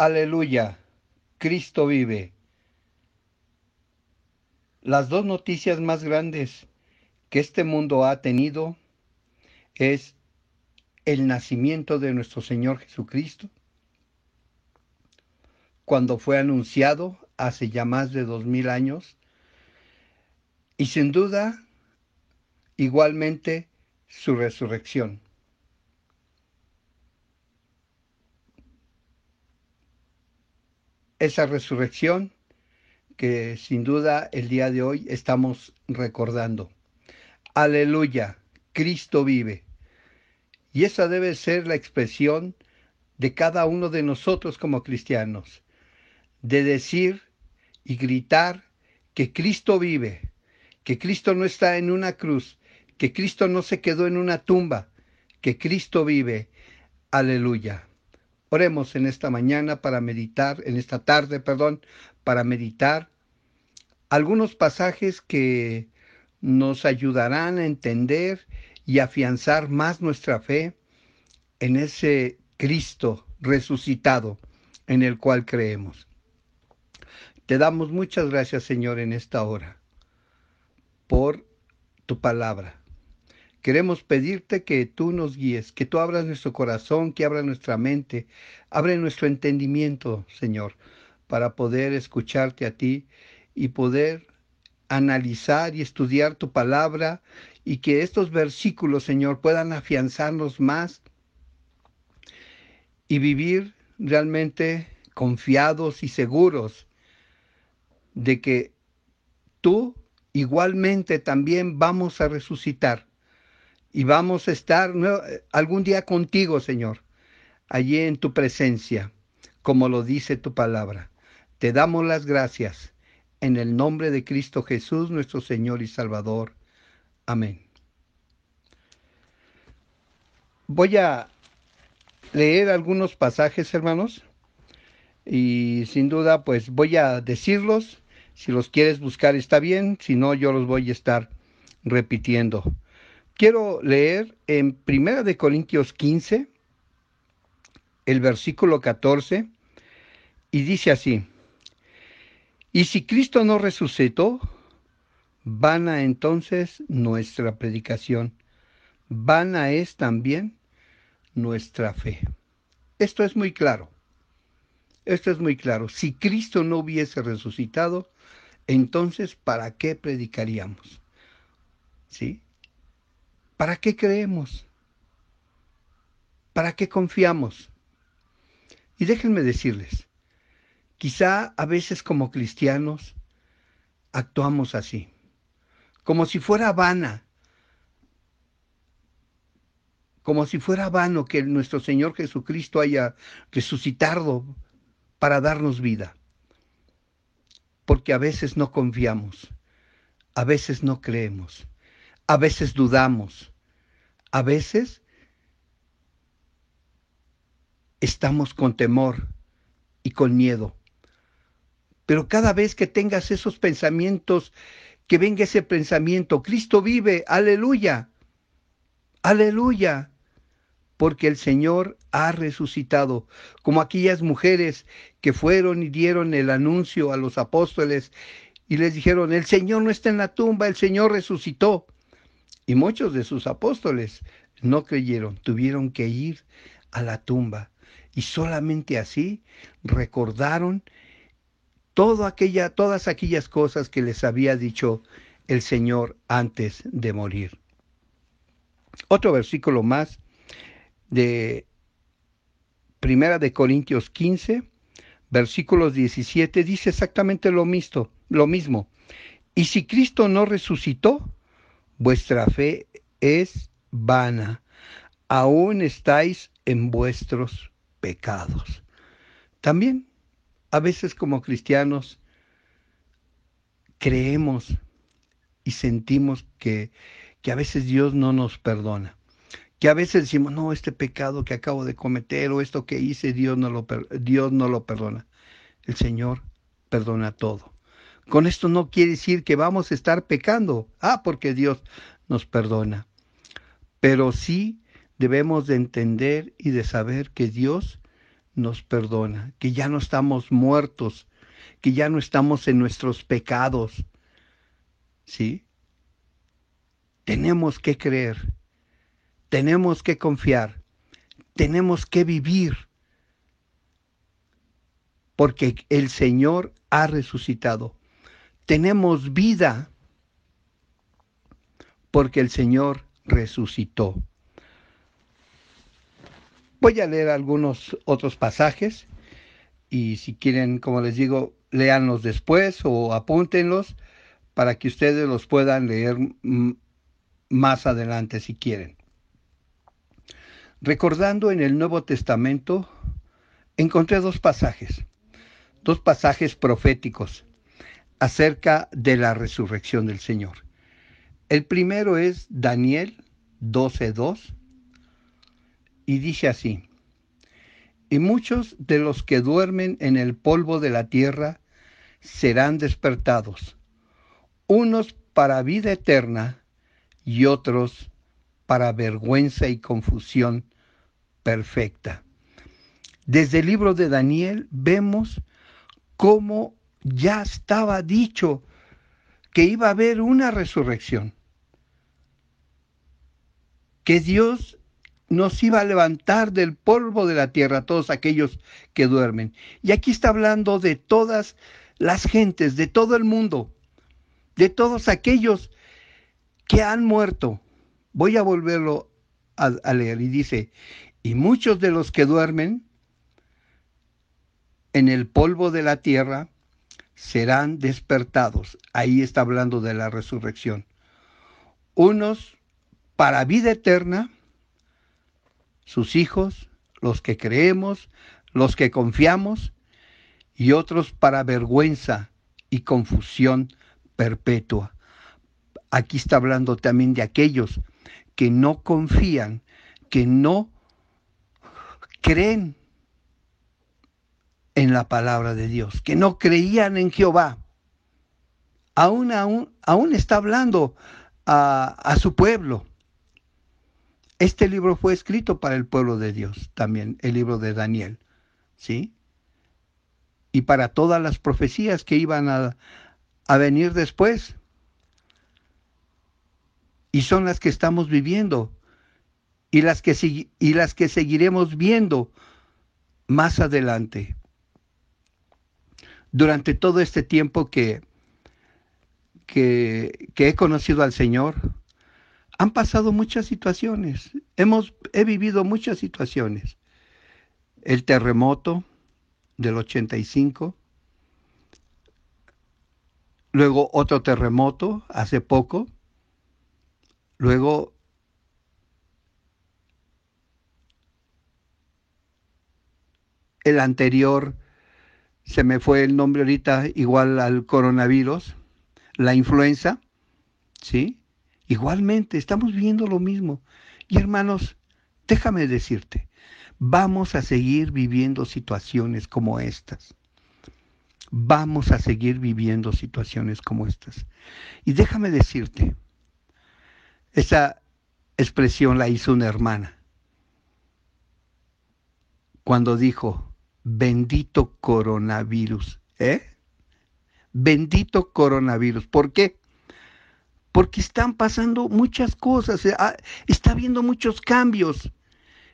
Aleluya, Cristo vive. Las dos noticias más grandes que este mundo ha tenido es el nacimiento de nuestro Señor Jesucristo, cuando fue anunciado hace ya más de 2000 años, y sin duda, igualmente, su resurrección. Esa resurrección que sin duda el día de hoy estamos recordando. Aleluya, Cristo vive. Y esa debe ser la expresión de cada uno de nosotros como cristianos, de decir y gritar que Cristo vive, que Cristo no está en una cruz, que Cristo no se quedó en una tumba, que Cristo vive. Aleluya. Oremos en esta mañana para meditar, en esta tarde, perdón, para meditar algunos pasajes que nos ayudarán a entender y afianzar más nuestra fe en ese Cristo resucitado en el cual creemos. Te damos muchas gracias, Señor, en esta hora por tu palabra. Queremos pedirte que tú nos guíes, que tú abras nuestro corazón, que abras nuestra mente, abre nuestro entendimiento, Señor, para poder escucharte a ti y poder analizar y estudiar tu palabra, y que estos versículos, Señor, puedan afianzarnos más y vivir realmente confiados y seguros de que tú igualmente también vamos a resucitar y vamos a estar algún día contigo, Señor, allí en tu presencia, como lo dice tu palabra. Te damos las gracias en el nombre de Cristo Jesús, nuestro Señor y Salvador. Amén. Voy a leer algunos pasajes, hermanos, y sin duda, pues voy a decirlos. Si los quieres buscar está bien, si no, yo los voy a estar repitiendo. Quiero leer en 1 Corintios 15, el versículo 14, y dice así: y si Cristo no resucitó, vana entonces nuestra predicación, vana es también nuestra fe. Esto es muy claro. Esto es muy claro. Si Cristo no hubiese resucitado, entonces, ¿para qué predicaríamos? ¿Sí? ¿Para qué creemos? ¿Para qué confiamos? Y déjenme decirles, quizá a veces como cristianos actuamos así, como si fuera vana, como si fuera vano que nuestro Señor Jesucristo haya resucitado para darnos vida, porque a veces no confiamos, a veces no creemos, a veces dudamos, a veces estamos con temor y con miedo. Pero cada vez que tengas esos pensamientos, que venga ese pensamiento: Cristo vive, aleluya, aleluya, porque el Señor ha resucitado, como aquellas mujeres que fueron y dieron el anuncio a los apóstoles y les dijeron: el Señor no está en la tumba, el Señor resucitó. Y muchos de sus apóstoles no creyeron, tuvieron que ir a la tumba, y solamente así recordaron todas aquellas cosas que les había dicho el Señor antes de morir. Otro versículo más de 1 Corintios 15, versículos 17, dice exactamente lo mismo. Y si Cristo no resucitó, vuestra fe es vana, aún estáis en vuestros pecados. También, a veces como cristianos, creemos y sentimos que a veces Dios no nos perdona, que a veces decimos: no, este pecado que acabo de cometer o esto que hice, Dios no lo perdona. El Señor perdona todo. Con esto no quiere decir que vamos a estar pecando, porque Dios nos perdona, pero sí debemos de entender y de saber que Dios nos perdona, que ya no estamos muertos, que ya no estamos en nuestros pecados, ¿sí? Tenemos que creer, tenemos que confiar, tenemos que vivir, porque el Señor ha resucitado. Tenemos vida porque el Señor resucitó. Voy a leer algunos otros pasajes y si quieren, como les digo, léanlos después o apúntenlos para que ustedes los puedan leer más adelante si quieren. Recordando en el Nuevo Testamento, encontré dos pasajes proféticos acerca de la resurrección del Señor. El primero es Daniel 12:2 y dice así: y muchos de los que duermen en el polvo de la tierra serán despertados, unos para vida eterna y otros para vergüenza y confusión perfecta. Desde el libro de Daniel vemos cómo ya estaba dicho que iba a haber una resurrección, que Dios nos iba a levantar del polvo de la tierra a todos aquellos que duermen. Y aquí está hablando de todas las gentes, de todo el mundo, de todos aquellos que han muerto. Voy a volverlo a leer y dice: y muchos de los que duermen en el polvo de la tierra serán despertados. Ahí está hablando de la resurrección. Unos para vida eterna, sus hijos, los que creemos, los que confiamos, y otros para vergüenza y confusión perpetua. Aquí está hablando también de aquellos que no confían, que no creen en la palabra de Dios, que no creían en Jehová. Aún está hablando a su pueblo. Este libro fue escrito para el pueblo de Dios también, el libro de Daniel, ¿sí? Y para todas las profecías que iban a venir después. Y son las que estamos viviendo y las que seguiremos viendo más adelante. Durante todo este tiempo que he conocido al Señor, han pasado muchas situaciones. He vivido muchas situaciones. El terremoto del 85, luego otro terremoto hace poco, luego el anterior, se me fue el nombre ahorita, igual al coronavirus, la influenza, ¿sí? Igualmente, estamos viviendo lo mismo. Y hermanos, déjame decirte, vamos a seguir viviendo situaciones como estas. Vamos a seguir viviendo situaciones como estas. Y déjame decirte, esa expresión la hizo una hermana cuando dijo: bendito coronavirus, bendito coronavirus. ¿Por qué? Porque están pasando muchas cosas, está habiendo muchos cambios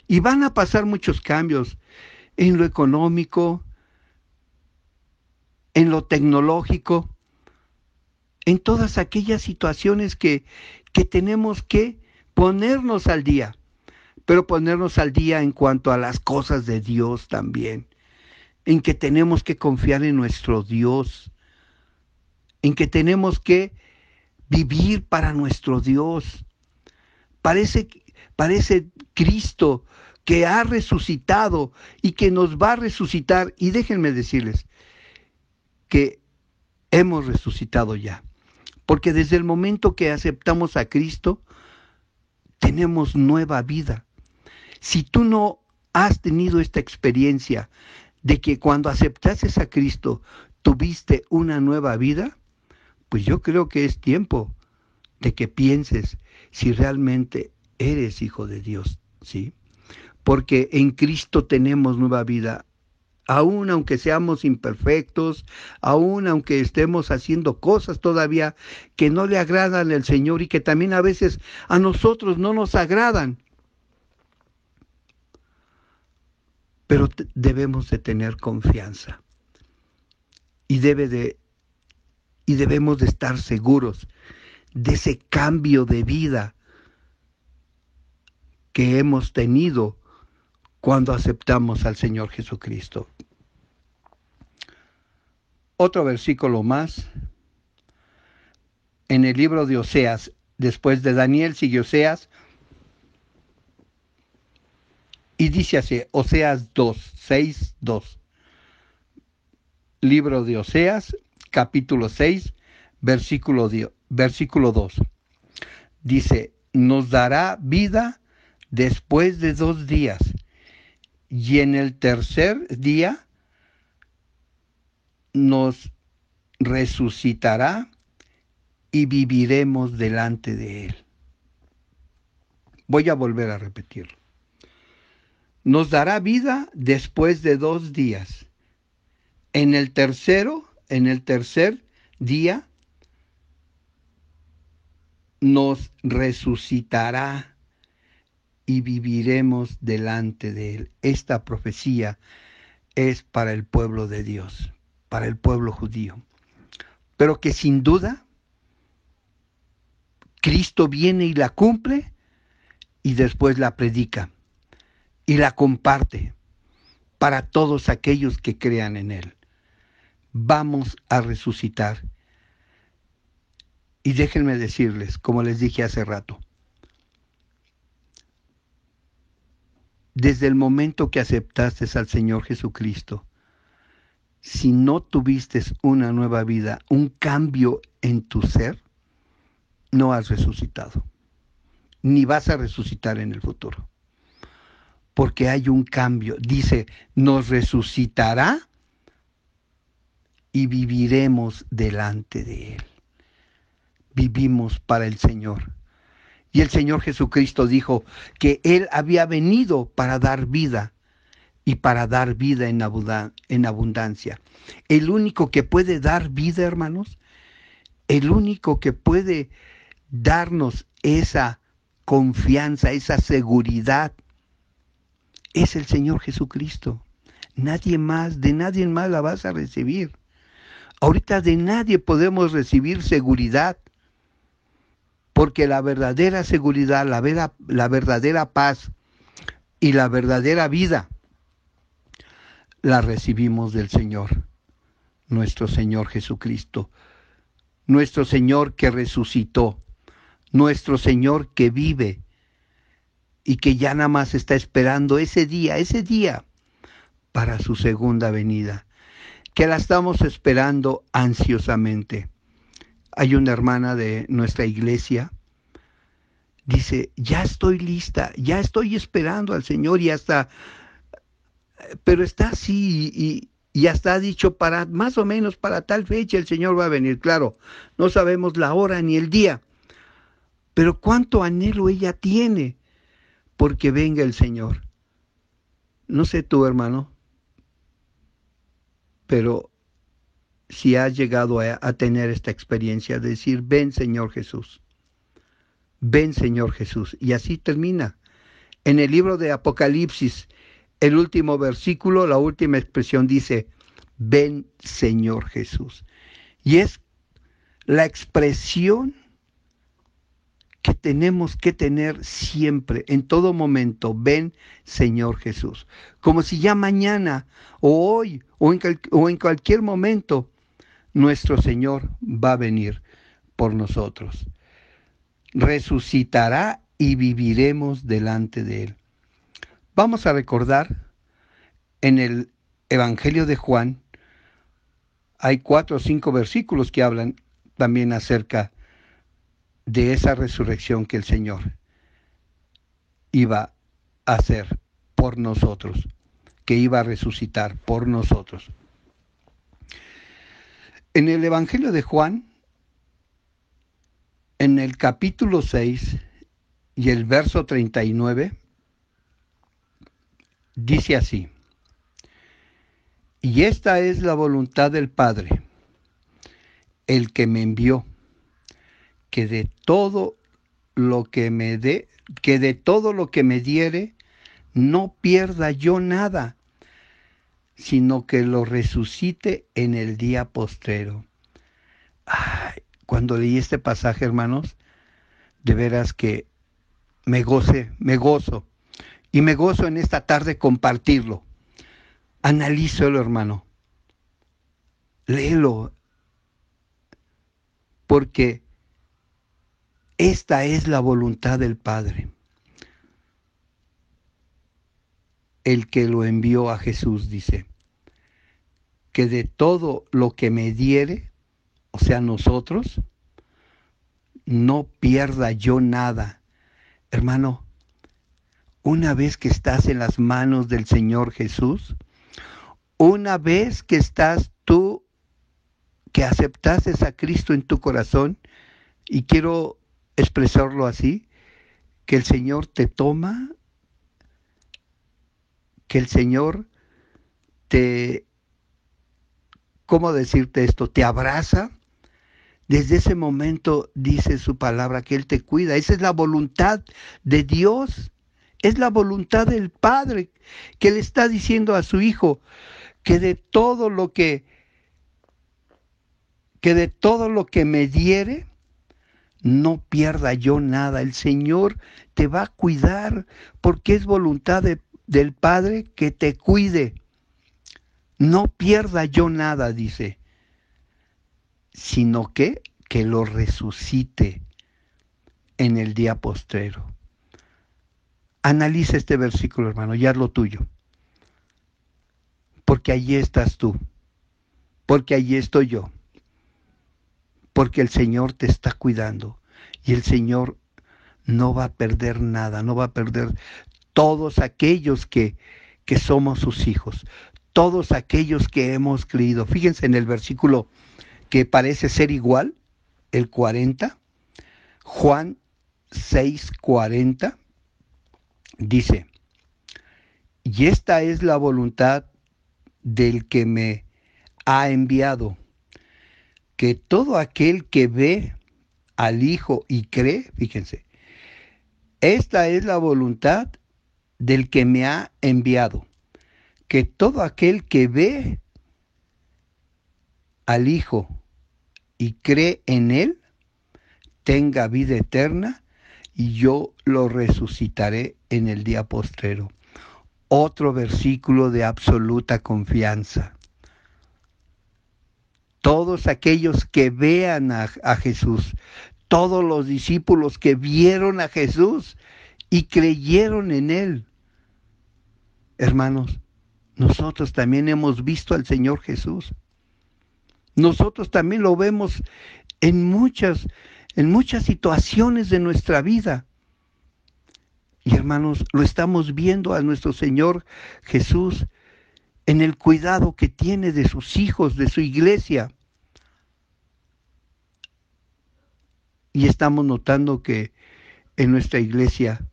y van a pasar muchos cambios en lo económico, en lo tecnológico, en todas aquellas situaciones que tenemos que ponernos al día, pero ponernos al día en cuanto a las cosas de Dios también, en que tenemos que confiar en nuestro Dios, en que tenemos que vivir para nuestro Dios. Parece Cristo que ha resucitado y que nos va a resucitar. Y déjenme decirles que hemos resucitado ya. Porque desde el momento que aceptamos a Cristo, tenemos nueva vida. Si tú no has tenido esta experiencia de que cuando aceptaste a Cristo tuviste una nueva vida, pues yo creo que es tiempo de que pienses si realmente eres hijo de Dios, ¿sí? porque en Cristo tenemos nueva vida. Aún aunque seamos imperfectos, aún aunque estemos haciendo cosas todavía que no le agradan al Señor y que también a veces a nosotros no nos agradan, pero debemos de tener confianza y debemos de estar seguros de ese cambio de vida que hemos tenido cuando aceptamos al Señor Jesucristo. Otro versículo más, en el libro de Oseas, después de Daniel sigue Oseas, y dice así, Oseas 2. Libro de Oseas, capítulo 6, versículo 2. Dice, nos dará vida después de 2 días, y en el tercer día nos resucitará y viviremos delante de Él. Voy a volver a repetirlo. Nos dará vida después de 2 días. En el tercer día, nos resucitará y viviremos delante de Él. Esta profecía es para el pueblo de Dios, para el pueblo judío. Pero que sin duda, Cristo viene y la cumple y después la predica y la comparte para todos aquellos que crean en Él. Vamos a resucitar. Y déjenme decirles, como les dije hace rato, desde el momento que aceptaste al Señor Jesucristo, si no tuviste una nueva vida, un cambio en tu ser, no has resucitado, ni vas a resucitar en el futuro. Porque hay un cambio. Dice, nos resucitará y viviremos delante de Él. Vivimos para el Señor. Y el Señor Jesucristo dijo que Él había venido para dar vida y para dar vida en abundancia. El único que puede dar vida, hermanos, el único que puede darnos esa confianza, esa seguridad, es el Señor Jesucristo. Nadie más, de nadie más la vas a recibir. Ahorita de nadie podemos recibir seguridad, porque la verdadera seguridad, la verdadera paz y la verdadera vida la recibimos del Señor, nuestro Señor Jesucristo, nuestro Señor que resucitó, nuestro Señor que vive y que ya nada más está esperando ese día para su segunda venida, que la estamos esperando ansiosamente. Hay una hermana de nuestra iglesia, dice, ya estoy lista, ya estoy esperando al Señor y hasta, pero está así y hasta ha dicho para más o menos para tal fecha el Señor va a venir. Claro, no sabemos la hora ni el día, pero cuánto anhelo ella tiene porque venga el Señor. No sé tú, hermano, pero si has llegado a tener esta experiencia de decir, ven Señor Jesús, ven Señor Jesús. Y así termina. En el libro de Apocalipsis, el último versículo, la última expresión dice, ven Señor Jesús. Y es la expresión que tenemos que tener siempre, en todo momento, ven Señor Jesús. Como si ya mañana, o hoy, o en cualquier momento, nuestro Señor va a venir por nosotros. Resucitará y viviremos delante de Él. Vamos a recordar, en el Evangelio de Juan, hay 4 o 5 versículos que hablan también acerca de esa resurrección que el Señor iba a hacer por nosotros, que iba a resucitar por nosotros. En el Evangelio de Juan, en el capítulo 6 y el verso 39, Dice así: y esta es la voluntad del Padre, el que me envió, que de todo lo que me dé, que de todo lo que me diere, no pierda yo nada, sino que lo resucite en el día postrero. Ay, cuando leí este pasaje, hermanos, de veras que me gozo, y me gozo en esta tarde compartirlo. Analízalo, hermano, léelo, porque esta es la voluntad del Padre, el que lo envió a Jesús, dice, que de todo lo que me diere, o sea, nosotros, no pierda yo nada. Hermano, una vez que estás en las manos del Señor Jesús, una vez que estás tú, que aceptaste a Cristo en tu corazón, y quiero expresarlo así, que el Señor te toma, que el Señor te, ¿cómo decirte esto? Te abraza. Desde ese momento dice su palabra que Él te cuida. Esa es la voluntad de Dios. Es la voluntad del Padre que le está diciendo a su Hijo que de todo lo que me diere, no pierda yo nada. El Señor te va a cuidar porque es voluntad del Padre que te cuide. No pierda yo nada, dice, sino que lo resucite en el día postrero. Analiza este versículo, hermano, y haz lo tuyo. Porque allí estás tú, porque allí estoy yo, porque el Señor te está cuidando y el Señor no va a perder nada, no va a perder todos aquellos que somos sus hijos, todos aquellos que hemos creído. Fíjense en el versículo que parece ser igual, el 40, Juan 6:40, dice, y esta es la voluntad del que me ha enviado, que todo aquel que ve al Hijo y cree, fíjense, esta es la voluntad del que me ha enviado, que todo aquel que ve al Hijo y cree en Él, tenga vida eterna, y yo lo resucitaré en el día postrero. Otro versículo de absoluta confianza. Todos aquellos que vean a Jesús, todos los discípulos que vieron a Jesús y creyeron en Él. Hermanos, nosotros también hemos visto al Señor Jesús. Nosotros también lo vemos en muchas situaciones de nuestra vida. Y hermanos, lo estamos viendo a nuestro Señor Jesús en el cuidado que tiene de sus hijos, de su iglesia. Y estamos notando que en nuestra iglesia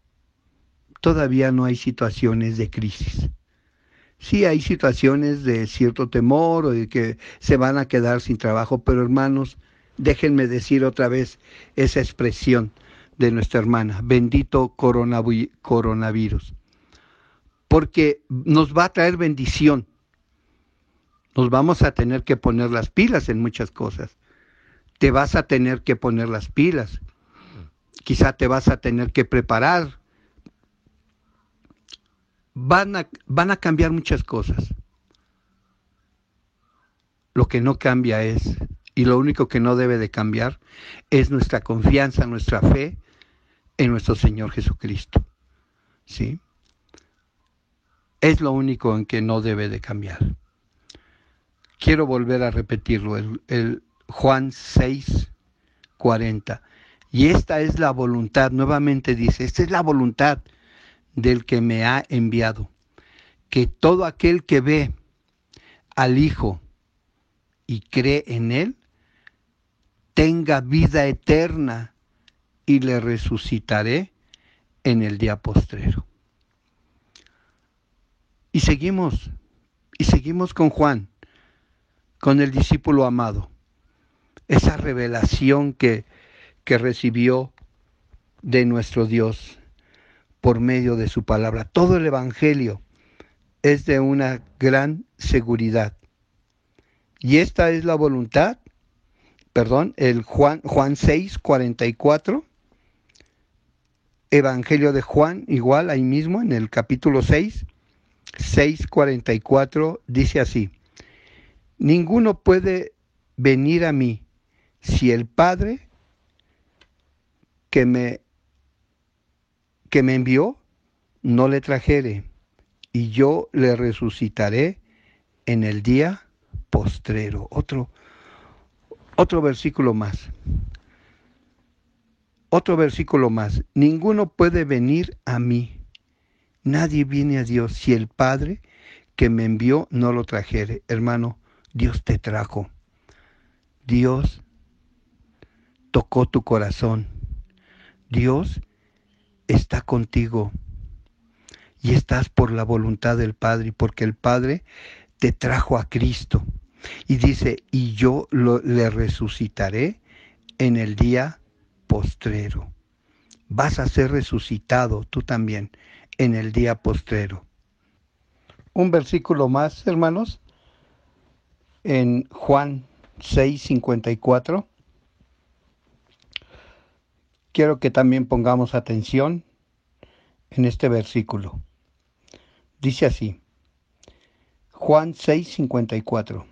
todavía no hay situaciones de crisis. Sí hay situaciones de cierto temor o de que se van a quedar sin trabajo, pero hermanos, déjenme decir otra vez esa expresión de nuestra hermana, bendito coronavirus, porque nos va a traer bendición. Nos vamos a tener que poner las pilas en muchas cosas. Te vas a tener que poner las pilas. Quizá te vas a tener que preparar. Van a cambiar muchas cosas. Lo que no cambia es, y lo único que no debe de cambiar, es nuestra confianza, nuestra fe en nuestro Señor Jesucristo. ¿Sí? Es lo único en que no debe de cambiar. Quiero volver a repetirlo, el Juan 6:40. Y esta es la voluntad, nuevamente dice, esta es la voluntad del que me ha enviado, que todo aquel que ve al Hijo y cree en Él, tenga vida eterna, y le resucitaré en el día postrero. Y seguimos con Juan, con el discípulo amado. Esa revelación que recibió de nuestro Dios por medio de su palabra. Todo el Evangelio es de una gran seguridad. Y esta es la voluntad, el Juan 6, 44, Evangelio de Juan, igual ahí mismo en el capítulo 6, 6:44, dice así: ninguno puede venir a mí si el Padre que me envió no le trajere, y yo le resucitaré en el día postrero. Otro versículo más. Otro versículo más. Ninguno puede venir a mí. Nadie viene a Dios si el Padre que me envió no lo trajere. Hermano, Dios te trajo. Dios tocó tu corazón. Dios está contigo. Y estás por la voluntad del Padre, porque el Padre te trajo a Cristo. Y dice, y yo le resucitaré en el día postrero. Vas a ser resucitado tú también en el día postrero. Un versículo más, hermanos, en Juan 6:54. Quiero que también pongamos atención en este versículo. Dice así, Juan 6:54.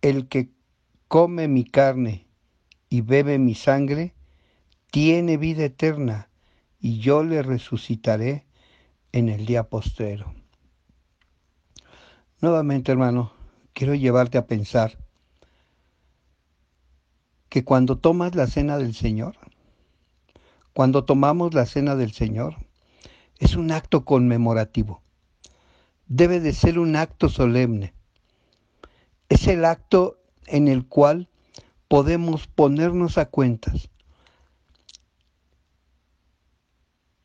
El que come mi carne y bebe mi sangre, tiene vida eterna, y yo le resucitaré en el día postrero. Nuevamente, hermano, quiero llevarte a pensar que cuando tomas la cena del Señor, cuando tomamos la cena del Señor, es un acto conmemorativo. Debe de ser un acto solemne. Es el acto en el cual podemos ponernos a cuentas.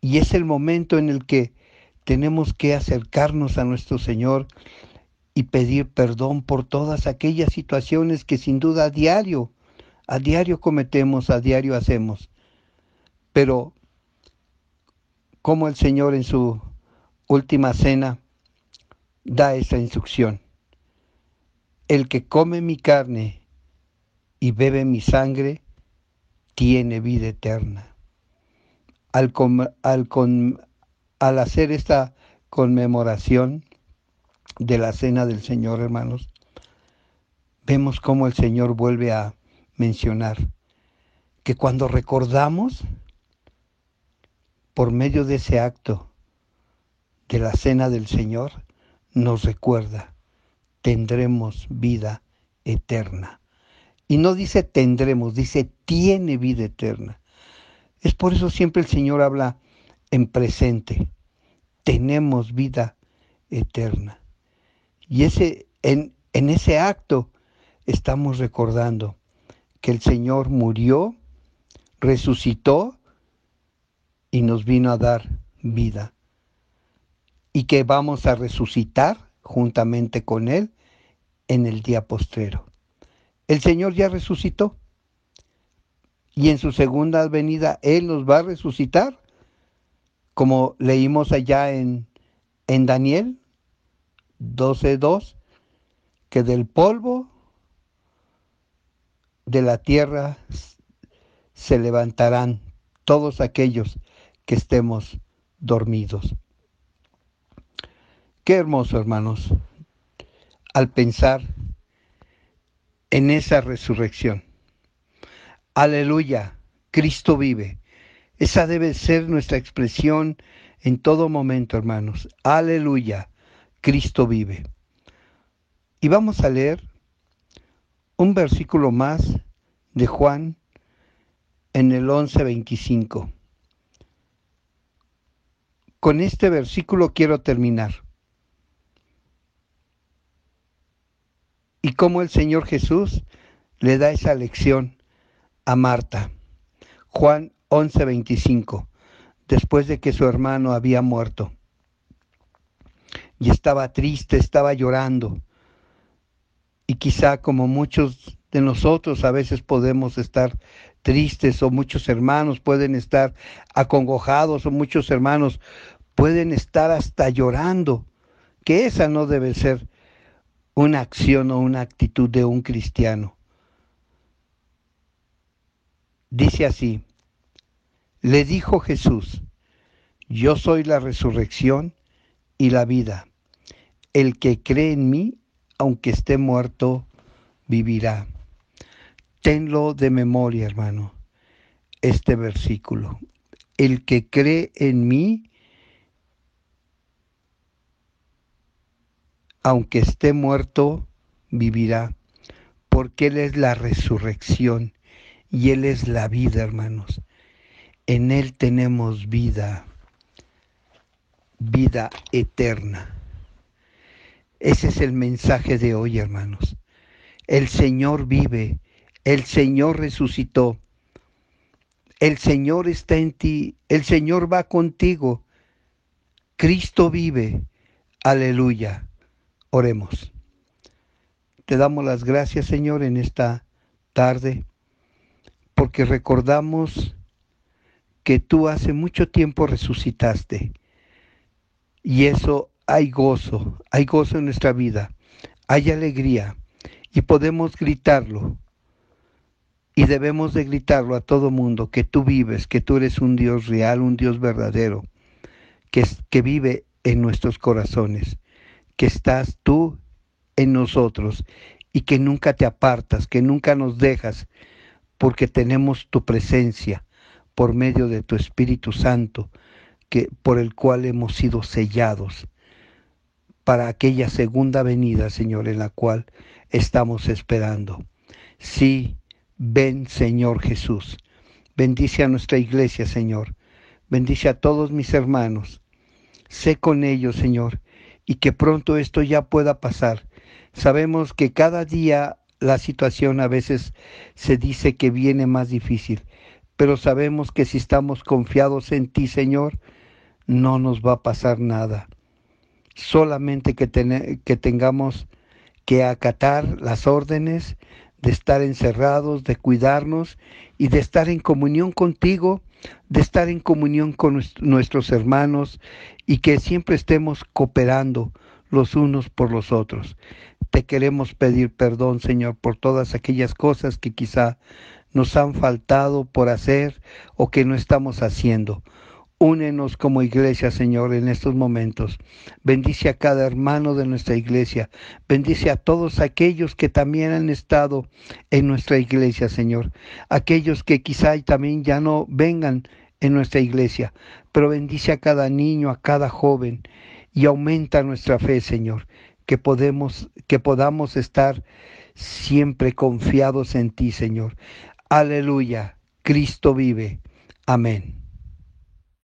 Y es el momento en el que tenemos que acercarnos a nuestro Señor y pedir perdón por todas aquellas situaciones que sin duda a diario cometemos, a diario hacemos. Pero como el Señor en su última cena da esa instrucción: el que come mi carne y bebe mi sangre tiene vida eterna. Al hacer esta conmemoración de la cena del Señor, hermanos, vemos cómo el Señor vuelve a mencionar que cuando recordamos, por medio de ese acto de la cena del Señor, nos recuerda, tendremos vida eterna. Y no dice tendremos, dice tiene vida eterna. Es por eso siempre el Señor habla en presente. Tenemos vida eterna. Y en ese acto estamos recordando que el Señor murió, resucitó y nos vino a dar vida. Y que vamos a resucitar juntamente con Él en el día postrero. El Señor ya resucitó. Y en su segunda venida Él nos va a resucitar, como leímos allá en Daniel 12:2, que del polvo de la tierra se levantarán todos aquellos que estemos dormidos. Qué hermoso, hermanos, al pensar en esa resurrección. Aleluya, Cristo vive. Esa debe ser nuestra expresión en todo momento, hermanos. Aleluya, Cristo vive. Y vamos a leer un versículo más de Juan en el 11:25. Con este versículo quiero terminar. Y cómo el Señor Jesús le da esa lección a Marta. Juan 11:25, después de que su hermano había muerto. y estaba triste, estaba llorando. Y quizá como muchos de nosotros a veces podemos estar tristes, o muchos hermanos pueden estar acongojados, o muchos hermanos pueden estar hasta llorando, que esa no debe ser una acción o una actitud de un cristiano. Dice así: le dijo Jesús: yo soy la resurrección y la vida. El que cree en mí, aunque esté muerto, vivirá. Tenlo de memoria, hermano, este versículo. El que cree en mí, aunque esté muerto, vivirá. Porque Él es la resurrección y Él es la vida, hermanos. En Él tenemos vida, vida eterna. Ese es el mensaje de hoy, hermanos. El Señor vive, el Señor resucitó, el Señor está en ti, el Señor va contigo. Cristo vive. Aleluya. Oremos. Te damos las gracias, Señor, en esta tarde, porque recordamos que tú hace mucho tiempo resucitaste, y eso hay gozo en nuestra vida, hay alegría, y podemos gritarlo, y debemos de gritarlo a todo mundo, que tú vives, que tú eres un Dios real, un Dios verdadero, que vive en nuestros corazones, que estás tú en nosotros, y que nunca te apartas, que nunca nos dejas, porque tenemos tu presencia por medio de tu Espíritu Santo, por el cual hemos sido sellados para aquella segunda venida, Señor, en la cual estamos esperando. Sí, ven, Señor Jesús. Bendice a nuestra iglesia, Señor. Bendice a todos mis hermanos. Sé con ellos, Señor, y que pronto esto ya pueda pasar. Sabemos que cada día la situación a veces se dice que viene más difícil, pero sabemos que si estamos confiados en ti, Señor, no nos va a pasar nada. Solamente que tengamos que acatar las órdenes de estar encerrados, de cuidarnos y de estar en comunión contigo, de estar en comunión con nuestros hermanos, y que siempre estemos cooperando los unos por los otros. Te queremos pedir perdón, Señor, por todas aquellas cosas que quizá nos han faltado por hacer o que no estamos haciendo. Únenos como iglesia, Señor, en estos momentos. Bendice a cada hermano de nuestra iglesia. Bendice a todos aquellos que también han estado en nuestra iglesia, Señor. Aquellos que quizá también ya no vengan en nuestra iglesia. Pero bendice a cada niño, a cada joven, y aumenta nuestra fe, Señor. Que podamos estar siempre confiados en ti, Señor. Aleluya. Cristo vive. Amén.